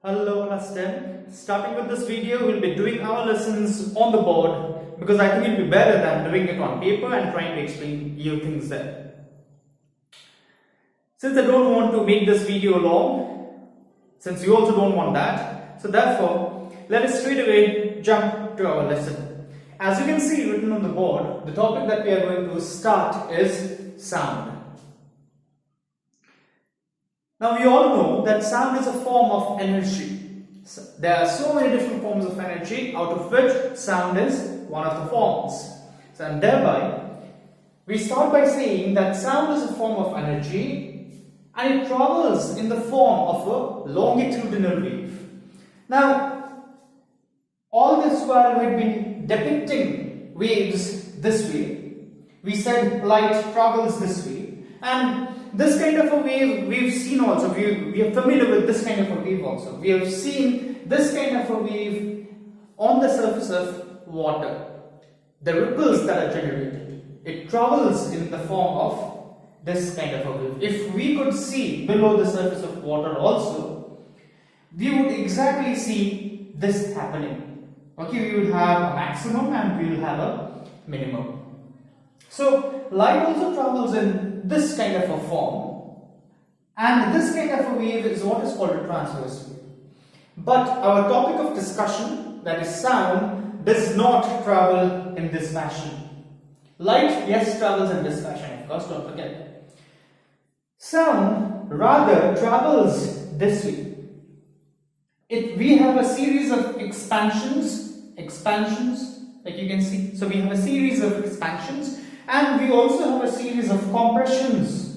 Hello class 10. Starting with this video, we'll be doing our lessons on the board because I think it'll be better than doing it on paper and trying to explain you things there. Since I don't want to make this video long, since you also don't want that, so therefore, let us straight away jump to our lesson. As you can see written on the board, the topic that we are going to start is sound. Now we all know that sound is a form of energy. There are so many different forms of energy, out of which sound is one of the forms. So, and thereby, we start by saying that sound is a form of energy and it travels in the form of a longitudinal wave. Now, all this while we have been depicting waves this way. We said light travels this way, and this kind of a wave we've seen also, we are familiar with this kind of a wave also. We have seen this kind of a wave on the surface of water. The ripples that are generated, it travels in the form of this kind of a wave. If we could see below the surface of water also, we would exactly see this happening. Okay, we would have a maximum and we will have a minimum. So, light also travels in this kind of a form, and this kind of a wave is what is called a transverse wave. But our topic of discussion, that is sound, does not travel in this fashion. Light, yes, travels in this fashion, of course, don't forget. Sound rather travels this way. We have a series of expansions, like you can see. So we have a series of expansions, and we also have a series of compressions.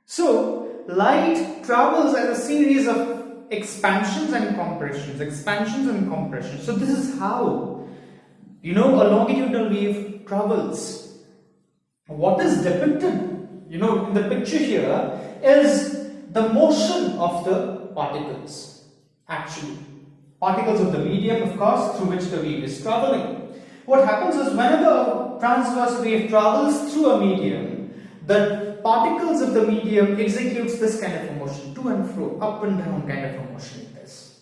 So, light travels as a series of expansions and compressions. So, this is how, a longitudinal wave travels. What is depicted, in the picture here is the motion of the particles. Actually, particles of the medium, of course, through which the wave is traveling. What happens is whenever a transverse wave travels through a medium, the particles of the medium executes this kind of a motion, to and fro, up and down kind of a motion like this.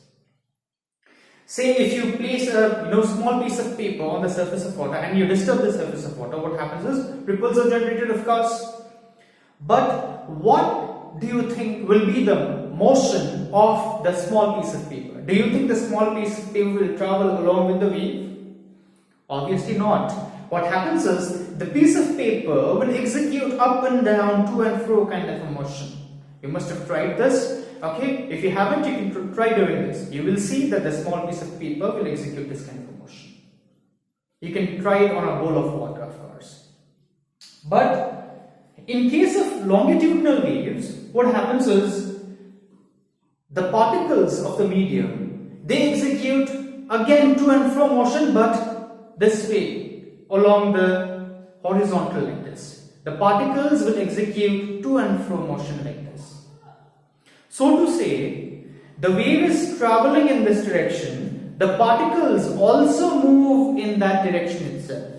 Say if you place a small piece of paper on the surface of water and you disturb the surface of water, what happens is ripples are generated, of course. But what do you think will be the motion of the small piece of paper? Do you think the small piece of paper will travel along with the wave? Obviously not. What happens is the piece of paper will execute up and down, to and fro kind of a motion. You must have tried this. Okay, if you haven't, you can try doing this. You will see that the small piece of paper will execute this kind of a motion. You can try it on a bowl of water, of course. But in case of longitudinal waves, what happens is the particles of the medium, they execute again to and fro motion, but this way, along the horizontal like this. The particles will execute to and fro motion like this. So to say, the wave is traveling in this direction, the particles also move in that direction itself.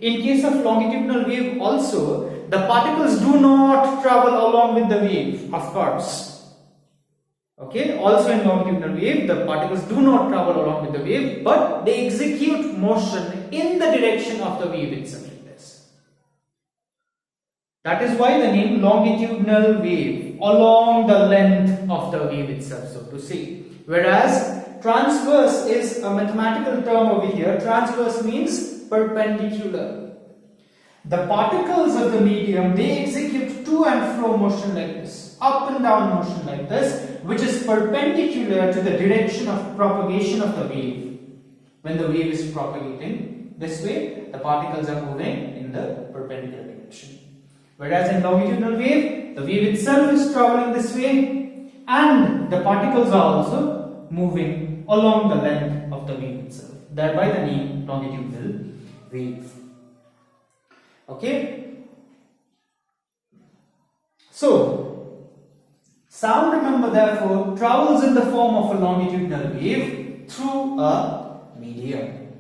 In case of longitudinal wave also, the particles do not travel along with the wave, of course. Okay, also in longitudinal wave, the particles do not travel along with the wave, but they execute motion in the direction of the wave itself like this. That is why the name longitudinal wave, along the length of the wave itself, so to say. Whereas transverse is a mathematical term over here. Transverse means perpendicular. The particles of the medium, they execute to and fro motion like this, up and down motion like this, which is perpendicular to the direction of propagation of the wave. When the wave is propagating this way, the particles are moving in the perpendicular direction. Whereas in longitudinal wave, the wave itself is traveling this way, and the particles are also moving along the length of the wave itself. Thereby the name longitudinal wave. Okay? So, sound, remember, therefore, travels in the form of a longitudinal wave through a medium.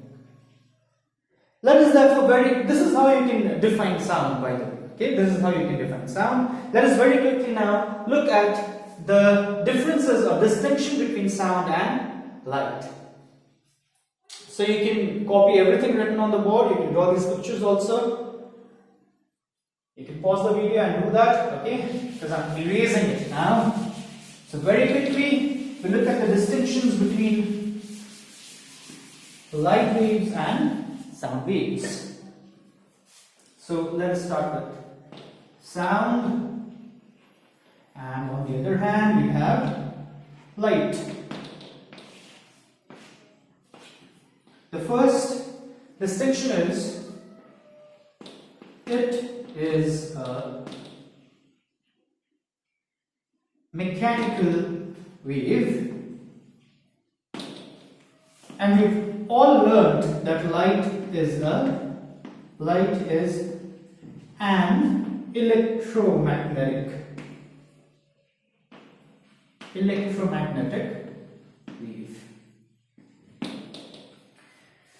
Let us therefore this is how you can define sound, by the way. Okay, this is how you can define sound. Let us very quickly now look at the differences or distinction between sound and light. So you can copy everything written on the board, you can draw these pictures also. You can pause the video and do that, okay? Because I'm erasing it now. So very quickly, we look at the distinctions between light waves and sound waves. So let us start with sound, and on the other hand we have light. The first distinction is it is a mechanical wave, and we've all learned that light is an electromagnetic wave.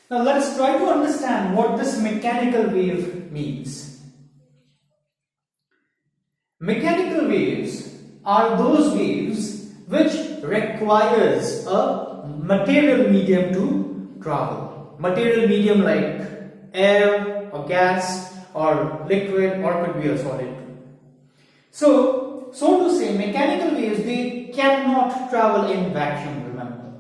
Now let us try to understand what this mechanical wave means. Mechanical waves are those waves which requires a material medium to travel. Material medium like air or gas or liquid, or could be a solid. So to say, mechanical waves, they cannot travel in vacuum, remember.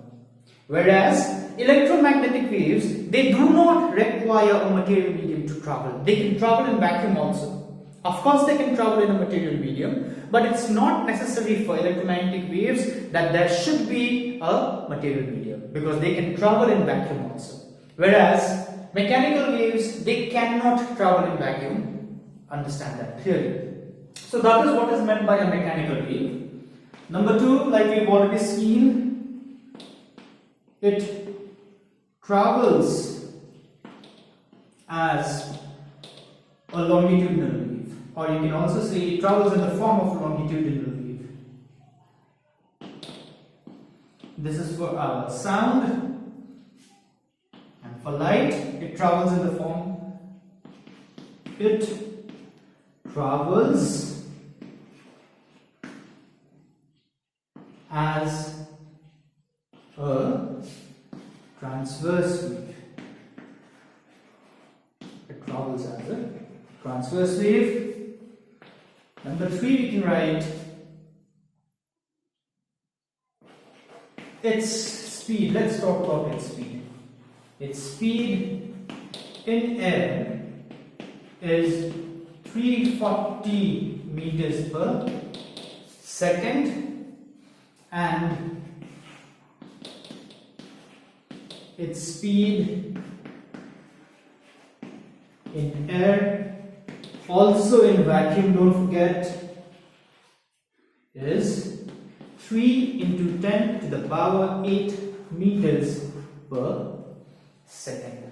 Whereas electromagnetic waves, they do not require a material medium to travel. They can travel in vacuum also. Of course they can travel in a material medium, but it's not necessary for electromagnetic waves that there should be a material medium, because they can travel in vacuum also. Whereas mechanical waves, they cannot travel in vacuum. Understand that clearly. So that is what is meant by a mechanical wave. Number two, like we've already seen, it travels as a longitudinal wave, or you can also say it travels in the form of a longitudinal wave. This is for our sound. And for light, it travels in the form, it travels as a transverse wave. It travels as a transverse wave. Number three, we can write its speed. Let's talk about its speed. Its speed in air is 340 meters per second, and its speed in air, also in vacuum, don't forget, is 3 into 10 to the power 8 meters per second.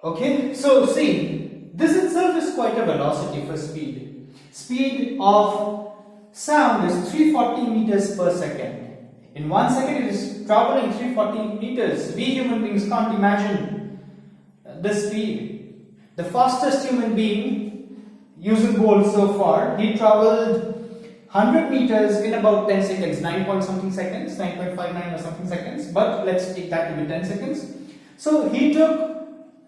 Okay, so see, this itself is quite a velocity for speed. Speed of sound is 340 meters per second. In 1 second it is traveling 340 meters. We human beings can't imagine this speed. The fastest human being, Usain Bolt, so far, he traveled 100 meters in about 10 seconds, 9 point something seconds, 9.59 or something seconds, but let's take that to be 10 seconds. So he took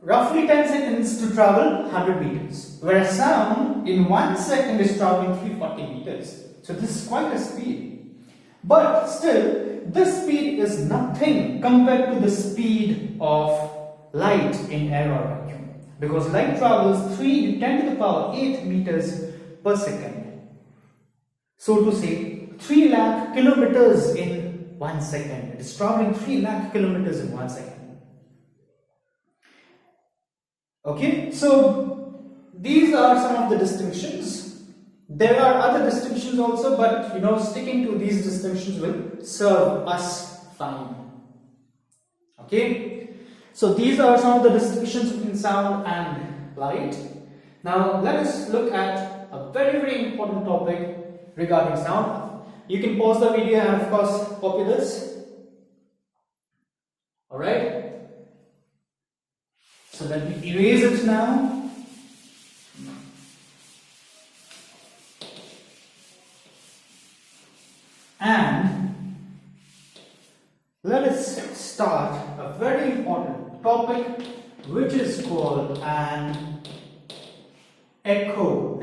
roughly 10 seconds to travel 100 meters, whereas sound in 1 second is traveling 340 meters. So this is quite a speed. But still, this speed is nothing compared to the speed of light in air or vacuum, because light travels 3 to 10 to the power 8 meters per second. So to say, 3 lakh kilometers in 1 second. It is traveling 3 lakh kilometers in 1 second. Okay, so these are some of the distinctions. There are other distinctions also, but sticking to these distinctions will serve us fine. Okay, so these are some of the distinctions between sound and light. Now let us look at a very, very important topic regarding sound. You can pause the video and of course copy this. Alright. So let me erase it now. And let us start a very important topic, which is called an echo.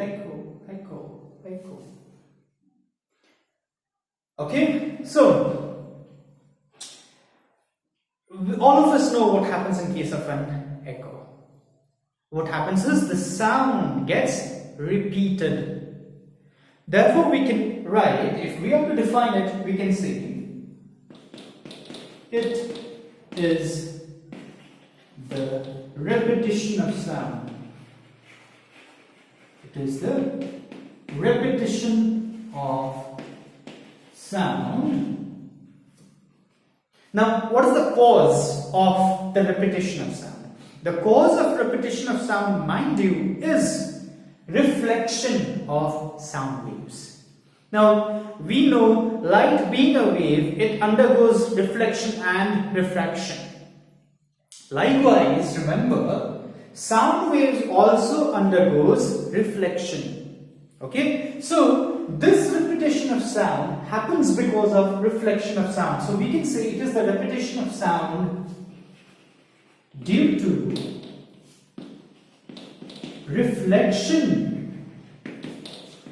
Okay, so all of us know what happens in case of an echo. What happens is the sound gets repeated. Therefore, we can write, if we have to define it, we can say it is the repetition of sound. It is the repetition of sound. Now, what is the cause of the repetition of sound? The cause of repetition of sound, mind you, is reflection of sound waves. Now, we know light being a wave, it undergoes reflection and refraction. Likewise, remember, sound waves also undergoes reflection. Okay, so this repetition of sound happens because of reflection of sound. So we can say it is the repetition of sound due to reflection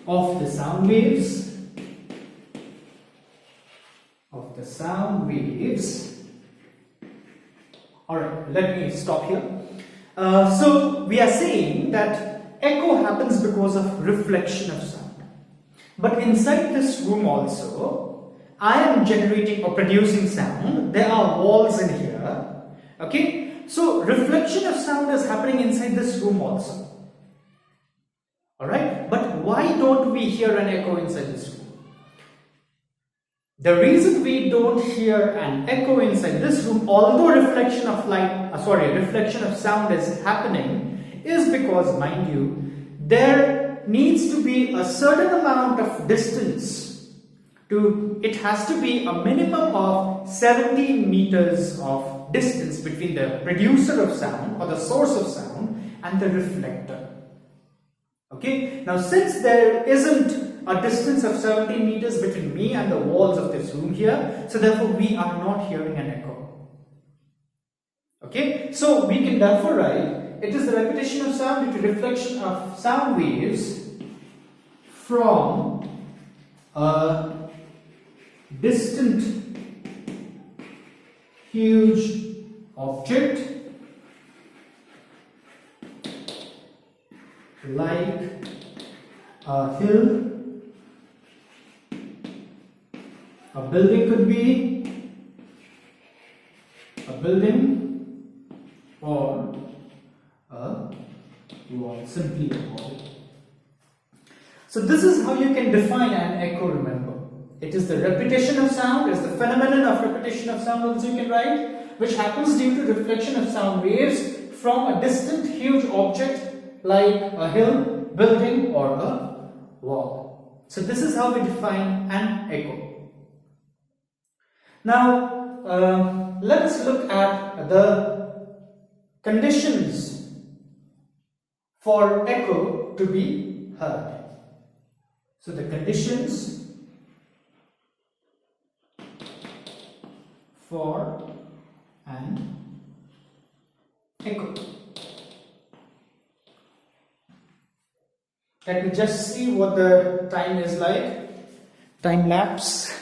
of the sound waves Alright, let me stop here. So we are saying that echo happens because of reflection of sound. But inside this room also, I am generating or producing sound. There are walls in here. Okay, so reflection of sound is happening inside this room also. Alright, but why don't we hear an echo inside this room? The reason we don't hear an echo inside this room, although reflection of sound is happening, is because, mind you, there needs to be a certain amount of distance. It has to be a minimum of 70 meters of distance between the producer of sound or the source of sound and the reflector. Okay, now since there isn't a distance of 70 meters between me and the walls of this room here, so therefore we are not hearing an echo. Okay, so we can therefore write it is the repetition of sound due to reflection of sound waves from a distant huge object like a hill. A building could be a building or a wall, simply a wall. So this is how you can define an echo, remember. It is the repetition of sound, it is the phenomenon of repetition of sound also you can write, which happens due to reflection of sound waves from a distant huge object like a hill, building or a wall. So this is how we define an echo. Now, let's look at the conditions for echo to be heard. So the conditions for an echo. Let me just see what the time is like. Time lapse.